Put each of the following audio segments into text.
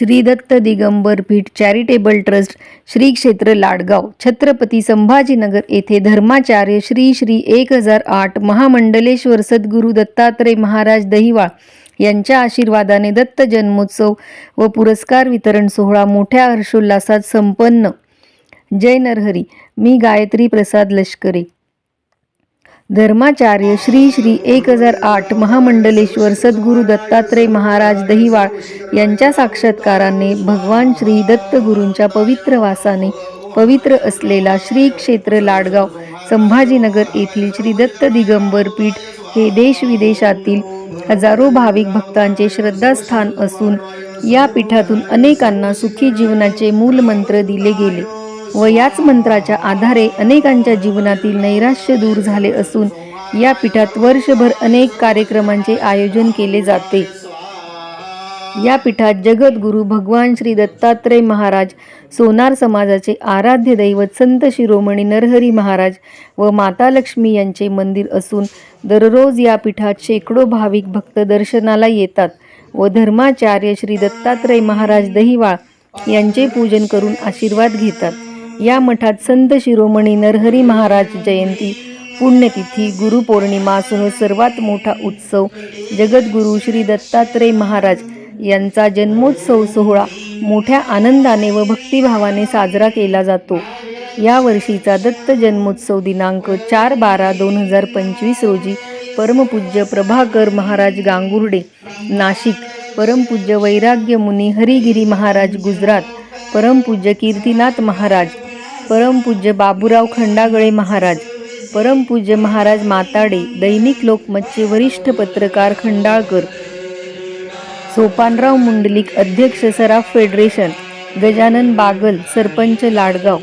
श्री दत्त दिगंबर पीठ charitable trust Shri क्षेत्र लाडगाव छत्रपती संभाजीनगर येथे धर्माचार्य श्री श्री 1008 महामंडलेश्वर सद्गुरू दत्तात्रय महाराज दहिवाळ यांच्या आशीर्वादाने दत्त जन्मोत्सव व पुरस्कार वितरण सोहळा मोठ्या हर्षोल्लासात संपन्न। जय नरहरी। मी गायत्री प्रसाद लष्करे। धर्माचार्य श्री श्री 1008 महामंडलेश्वर सद्गुरू दत्तात्रय महाराज दहिवाळ यांच्या साक्षात्काराने भगवान श्री दत्तगुरूंच्या पवित्र वासाने पवित्र असलेला श्री क्षेत्र लाडगाव संभाजीनगर येथील श्री दत्त दिगंबर पीठ हे देश विदेशातील हजारो भाविक भक्तांचे श्रद्धास्थान असून या पीठातून अनेकांना सुखी जीवनाचे मूल मंत्र दिले गेले व याच मंत्राच्या आधारे अनेकांच्या जीवनातील नैराश्य दूर झाले असून या पीठात वर्षभर अनेक कार्यक्रमांचे आयोजन केले जाते। या पीठात जगद्गुरू भगवान श्री दत्तात्रय महाराज सोनार समाजाचे आराध्य दैवत संत शिरोमणी नरहरी महाराज व माता लक्ष्मी यांचे मंदिर असून दररोज या पीठात शेकडो भाविक भक्त दर्शनाला येतात व धर्माचार्य श्री दत्तात्रय महाराज दहिवाळ यांचे पूजन करून आशीर्वाद घेतात। या मठात संत शिरोमणी नरहरी महाराज जयंती, पुण्यतिथी, गुरुपौर्णिमा असून सर्वात मोठा उत्सव जगद्गुरू श्री दत्तात्रय महाराज यांचा जन्मोत्सव सोहळा मोठ्या आनंदाने व भक्तिभावाने साजरा केला जातो। या वर्षीचा दत्त जन्मोत्सव दिनांक 4/12/2025 रोजी परमपूज्य प्रभाकर महाराज गांगुर्डे नाशिक, परमपूज्य वैराग्य मुनी हरिगिरी महाराज गुजरात, परमपूज्य कीर्तिनाथ महाराज, परमपूज्य बाबूराव खंडागळे महाराज, परमपूज्य महाराज माताडे, दैनिक लोकमतचे वरिष्ठ पत्रकार खंडाळकर, सोपानराव मुंडलिक अध्यक्ष सराफ फेडरेशन, गजानन बागल सरपंच लाडगाव,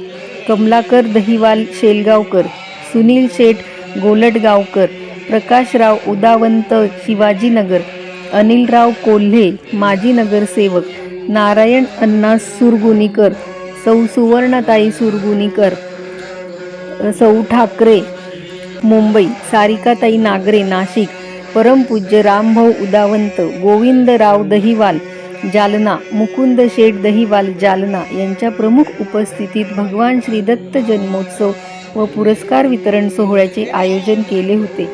कमलाकर दहिवाल शेलगावकर, सुनील शेठ गोलटगावकर, प्रकाशराव उदावंत शिवाजीनगर, अनिलराव कोल्हे माजी नगरसेवक, नारायण अण्णा सुरगुनीकर, सौ सुवर्णताई सुरगुनीकर, सौ ठाकरे मुंबई, सारिकाताई नागरे नाशिक, परमपूज्य रामभाऊ उदावंत, गोविंदराव दहिवाल जालना, मुकुंद शेठ दहिवाल जालना यांच्या प्रमुख उपस्थितीत भगवान श्री दत्त जन्मोत्सव व पुरस्कार वितरण सोहळ्याचे आयोजन केले होते।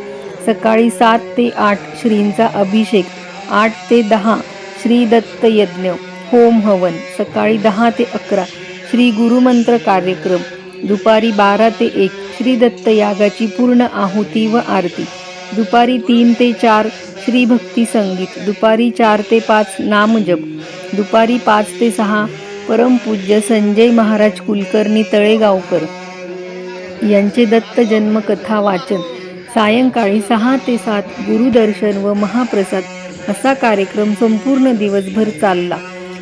सकाळी 7 ते 8 श्रींचा अभिषेक, 8 ते 10 श्री दत्त यज्ञ होम हवन, सकाळी 10 ते 11 श्री गुरुमंत्र कार्यक्रम, दुपारी 12 ते 1 श्री दत्त यागाची पूर्ण आहुती व आरती, दुपारी 3 ते 4 श्री भक्ती संगीत, दुपारी 4 ते 5 नामजप, दुपारी 5 ते 6 परमपूज्य संजय महाराज कुलकर्णी तळेगावकर यांचे दत्त जन्म कथा वाचन, सायंकाळी 6 ते 7 गुरुदर्शन व महाप्रसाद असा कार्यक्रम संपूर्ण दिवसभर चालला।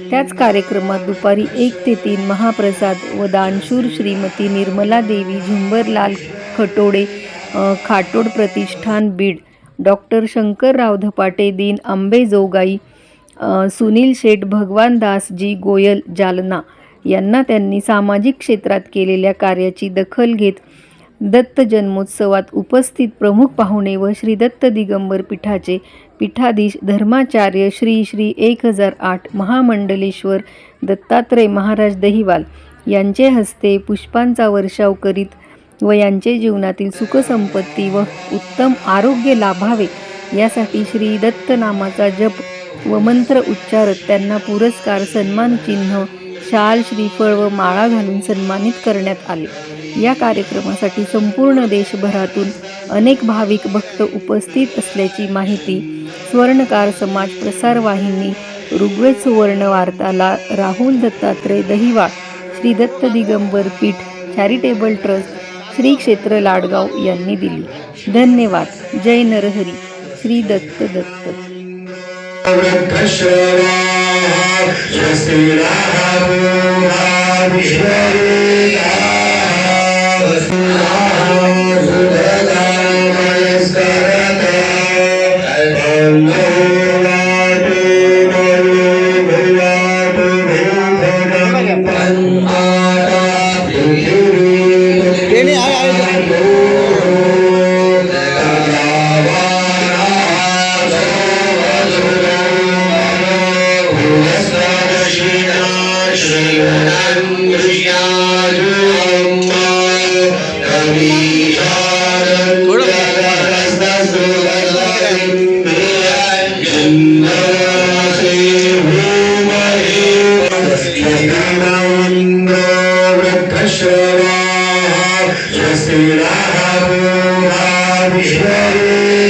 त्याच कार्यक्रमात दुपारी 1 ते 3 महाप्रसाद व दानशूर श्रीमती निर्मला देवी झुंबरलाल खटोडे खाटोड प्रतिष्ठान बीड, डॉक्टर शंकरराव धपाटे दीन आंबेजोगाई, सुनील शेठ भगवानदास जी गोयल जालना यांना त्यांनी सामाजिक क्षेत्रात केलेल्या कार्याची दखल घेत दत्त जन्मोत्सवात उपस्थित प्रमुख पाहुणे व श्री दत्त दिगंबर पीठाचे पीठाधीश धर्माचार्य श्री श्री 1008 महामंडलेश्वर दत्तात्रय महाराज दहिवाल यांचे हस्ते पुष्पांचा वर्षाव करीत व यांचे जीवनातील सुखसंपत्ती व उत्तम आरोग्य लाभावे यासाठी श्री दत्त नामाचा जप व मंत्र उच्चारत त्यांना पुरस्कार, सन्मान चिन्ह, शाल, श्रीफळ व माळा घालून सन्मानित करण्यात आले। या कार्यक्रमासाठी संपूर्ण देशभरातून अनेक भाविक भक्त उपस्थित असल्याची माहिती स्वर्णकार समाज प्रसार वाहिनी, ऋग्वेद सुवर्ण वार्ताला राहुल दत्तात्रय दहिवाळ, श्री दत्त दिगंबर पीठ चॅरिटेबल ट्रस्ट श्री क्षेत्र लाडगाव यांनी दिली। धन्यवाद। जय Narhari. Shri Datta Datta. Shri Shri Ram Vishwari